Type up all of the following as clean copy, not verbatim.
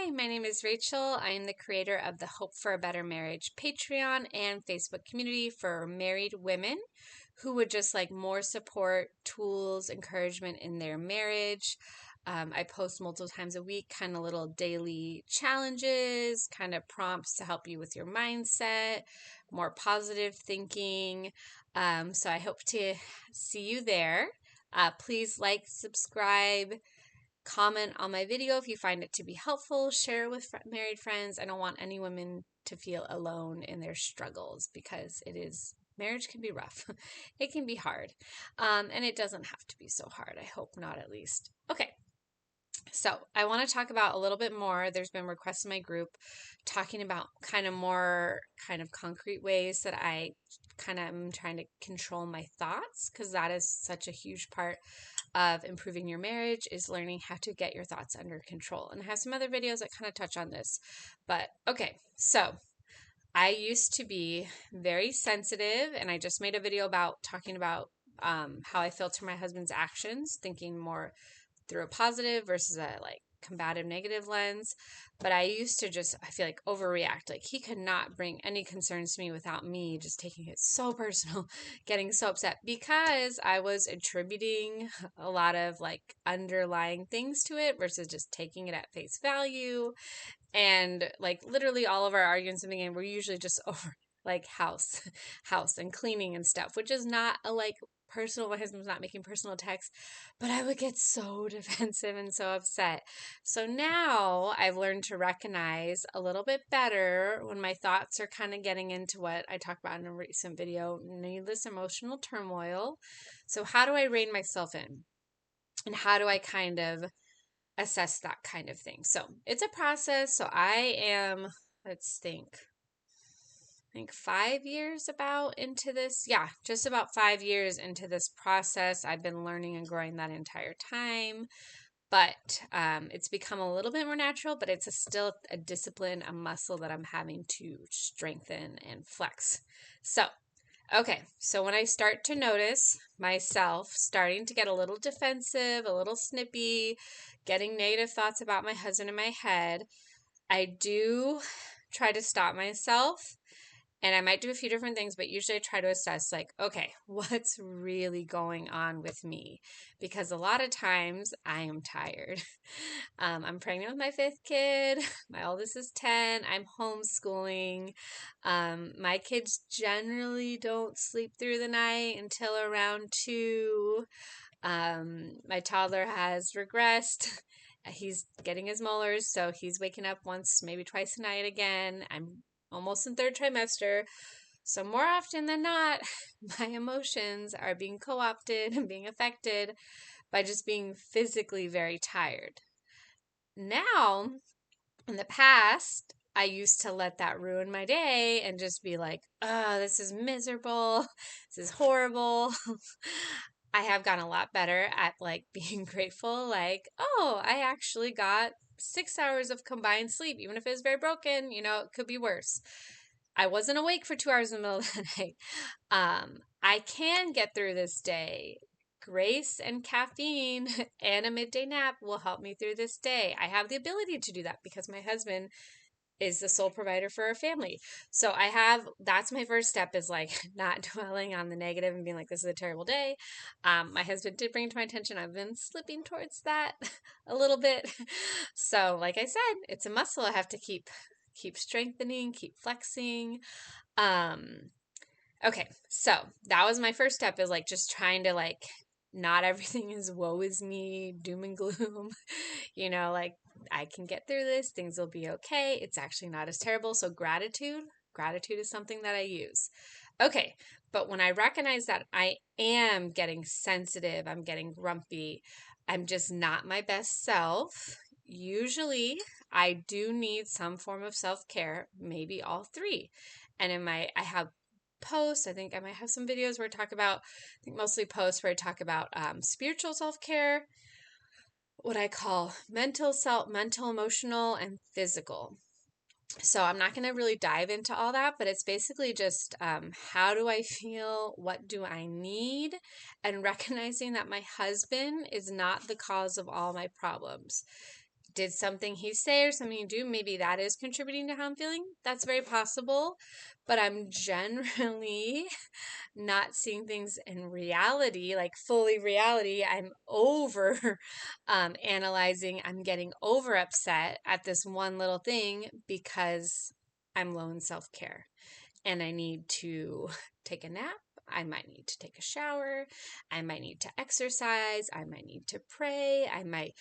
Hi, my name is Rachel. I am the creator of the Hope for a Better Marriage Patreon and Facebook community for married women who would just like more support, tools, encouragement in their marriage. I post multiple times a week, kind of little daily challenges, kind of prompts to help you with your mindset, more positive thinking. So I hope to see you there. Please like, subscribe, comment on my video if you find it to be helpful, share it with married friends. I don't want any women to feel alone in their struggles because marriage can be rough. It can be hard. And it doesn't have to be so hard. I hope not, at least. Okay. So I want to talk about a little bit more. There's been requests in my group talking about kind of more kind of concrete ways that I kind of am trying to control my thoughts, because that is such a huge part of improving your marriage, is learning how to get your thoughts under control. And I have some other videos that kind of touch on this. But okay, so I used to be very sensitive, and I just made a video about talking about how I filter my husband's actions, thinking more through a positive versus a like combative negative lens. But I used to just, I feel like, overreact. Like he could not bring any concerns to me without me just taking it so personal, getting so upset, because I was attributing a lot of like underlying things to it versus just taking it at face value. And like literally all of our arguments in the game were usually just over like house and cleaning and stuff, which is not a like personal, my husband's not making personal attacks, but I would get so defensive and so upset. So now I've learned to recognize a little bit better when my thoughts are kind of getting into what I talked about in a recent video, needless emotional turmoil. So how do I rein myself in? And how do I kind of assess that kind of thing? So it's a process. So I am, let's think 5 years about into this. Yeah, just about 5 years into this process. I've been learning and growing that entire time. But it's become a little bit more natural, but it's still a discipline, a muscle that I'm having to strengthen and flex. So, okay, so when I start to notice myself starting to get a little defensive, a little snippy, getting negative thoughts about my husband in my head, I do try to stop myself, and I might do a few different things, but usually I try to assess like, okay, what's really going on with me? Because a lot of times I am tired. I'm pregnant with my fifth kid. My oldest is 10. I'm homeschooling. My kids generally don't sleep through the night until around 2. My toddler has regressed. He's getting his molars, so he's waking up once, maybe twice a night again. I'm almost in third trimester. So more often than not, my emotions are being co-opted and being affected by just being physically very tired. Now, in the past, I used to let that ruin my day and just be like, oh, this is miserable. This is horrible. I have gotten a lot better at like being grateful. Like, oh, I actually got 6 hours of combined sleep, even if it was very broken, it could be worse. I wasn't awake for 2 hours in the middle of the night. I can get through this day. Grace and caffeine and a midday nap will help me through this day. I have the ability to do that because my husband is the sole provider for our family. So that's my first step, is like not dwelling on the negative and being like, this is a terrible day. My husband did bring it to my attention. I've been slipping towards that a little bit. So like I said, it's a muscle I have to keep strengthening, keep flexing. Okay, so that was my first step, is like just trying to like, not everything is woe is me, doom and gloom. Like I can get through this, things will be okay. It's actually not as terrible. So gratitude is something that I use. Okay, but when I recognize that I am getting sensitive, I'm getting grumpy, I'm just not my best self, usually I do need some form of self-care, maybe all three. And I have posts, I think I might have some videos where I talk about, I think mostly posts where I talk about spiritual self-care, what I call mental, emotional, and physical. So I'm not going to really dive into all that, but it's basically just how do I feel? What do I need? And recognizing that my husband is not the cause of all my problems. did something he say or something you do, maybe that is contributing to how I'm feeling. That's very possible. But I'm generally not seeing things in reality, like fully reality. I'm over analyzing. I'm getting over upset at this one little thing because I'm low in self-care and I need to take a nap. I might need to take a shower. I might need to exercise. I might need to pray. I might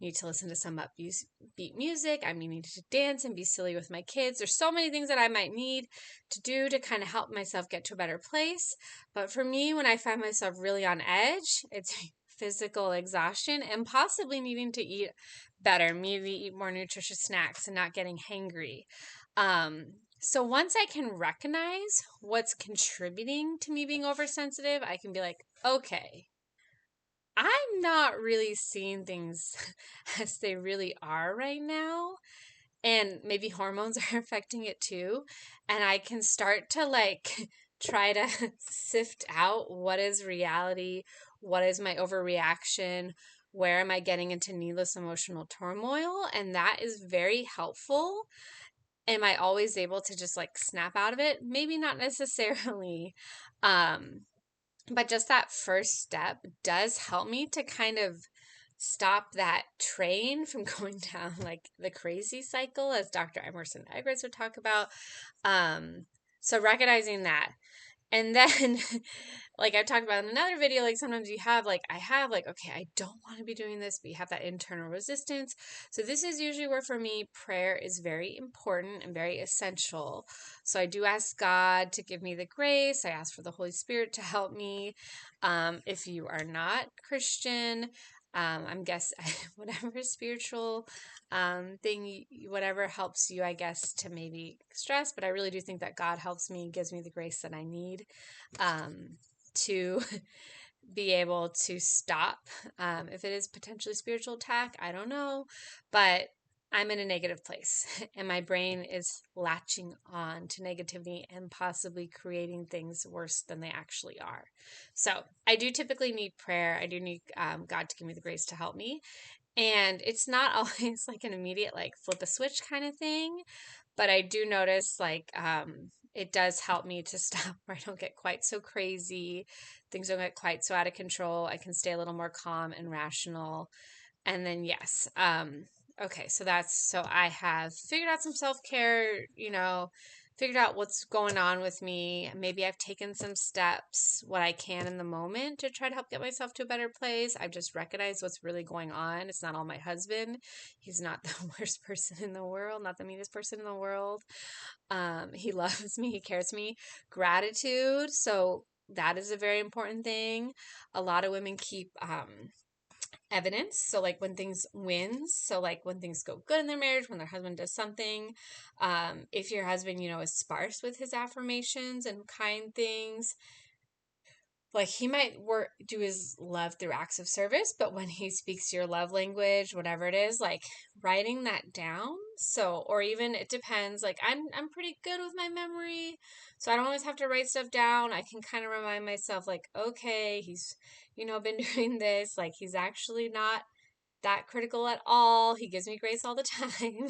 need to listen to some upbeat music. I may need to dance and be silly with my kids. There's so many things that I might need to do to kind of help myself get to a better place. But for me, when I find myself really on edge, it's physical exhaustion and possibly needing to eat better, maybe eat more nutritious snacks and not getting hangry. So once I can recognize what's contributing to me being oversensitive, I can be like, okay, I'm not really seeing things as they really are right now. And maybe hormones are affecting it too. And I can start to like try to sift out what is reality, what is my overreaction, where am I getting into needless emotional turmoil? And that is very helpful. Am I always able to just like snap out of it? Maybe not necessarily. But just that first step does help me to kind of stop that train from going down like the crazy cycle, as Dr. Emerson Eggers would talk about. So recognizing that. And then, like I talked about in another video, like sometimes you have like, I have like, okay, I don't want to be doing this, but you have that internal resistance. So this is usually where for me, prayer is very important and very essential. So I do ask God to give me the grace. I ask for the Holy Spirit to help me. If you are not Christian, I'm guess whatever spiritual thing, whatever helps you, I guess, to maybe stress. But I really do think that God helps me, gives me the grace that I need to be able to stop. If it is potentially spiritual attack, I don't know, but I'm in a negative place and my brain is latching on to negativity and possibly creating things worse than they actually are. So I do typically need prayer. I do need God to give me the grace to help me. And it's not always like an immediate, like flip a switch kind of thing, but I do notice like it does help me to stop where I don't get quite so crazy. Things don't get quite so out of control. I can stay a little more calm and rational. And then, yes, okay, so I have figured out some self-care, figured out what's going on with me. Maybe I've taken some steps, what I can in the moment to try to help get myself to a better place. I've just recognized what's really going on. It's not all my husband. He's not the worst person in the world, not the meanest person in the world. He loves me, he cares for me. Gratitude. So that is a very important thing. A lot of women keep evidence. So like when things wins, so like when things go good in their marriage, when their husband does something, if your husband, is sparse with his affirmations and kind things, like he might do his love through acts of service, but when he speaks your love language, whatever it is, like writing that down. So, or even it depends, like I'm pretty good with my memory, so I don't always have to write stuff down. I can kind of remind myself like, okay, he's been doing this, like he's actually not that critical at all. He gives me grace all the time.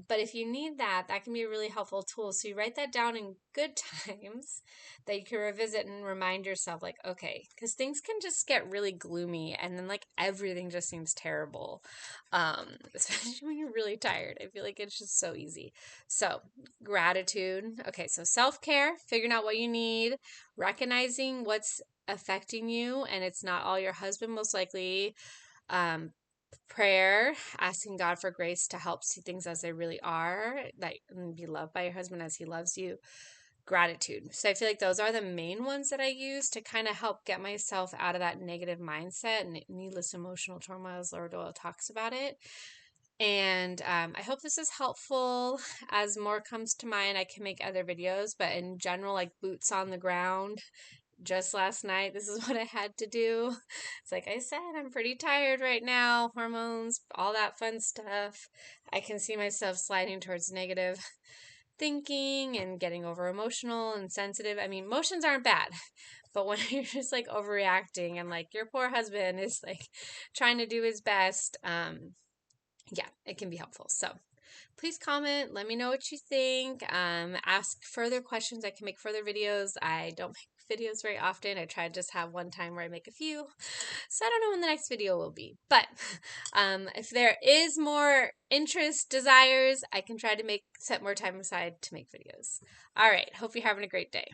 But if you need that, that can be a really helpful tool. So you write that down in good times that you can revisit and remind yourself, like, okay, because things can just get really gloomy and then like everything just seems terrible. Especially when you're really tired. I feel like it's just so easy. So gratitude. Okay, so self-care, figuring out what you need, recognizing what's affecting you, and it's not all your husband, most likely. Prayer, asking God for grace to help see things as they really are, like and be loved by your husband as he loves you. Gratitude. So I feel like those are the main ones that I use to kind of help get myself out of that negative mindset and needless emotional turmoil, as Laura Doyle talks about it. And I hope this is helpful. As more comes to mind, I can make other videos, but in general, like boots on the ground, just last night, this is what I had to do. It's like I said, I'm pretty tired right now. Hormones, all that fun stuff. I can see myself sliding towards negative thinking and getting over emotional and sensitive. I mean, emotions aren't bad, but when you're just like overreacting and like your poor husband is like trying to do his best, yeah, it can be helpful. So please comment. Let me know what you think. Ask further questions. I can make further videos. I don't make videos very often. I try to just have one time where I make a few. So I don't know when the next video will be. But if there is more interest, desires, I can try to set more time aside to make videos. All right. Hope you're having a great day.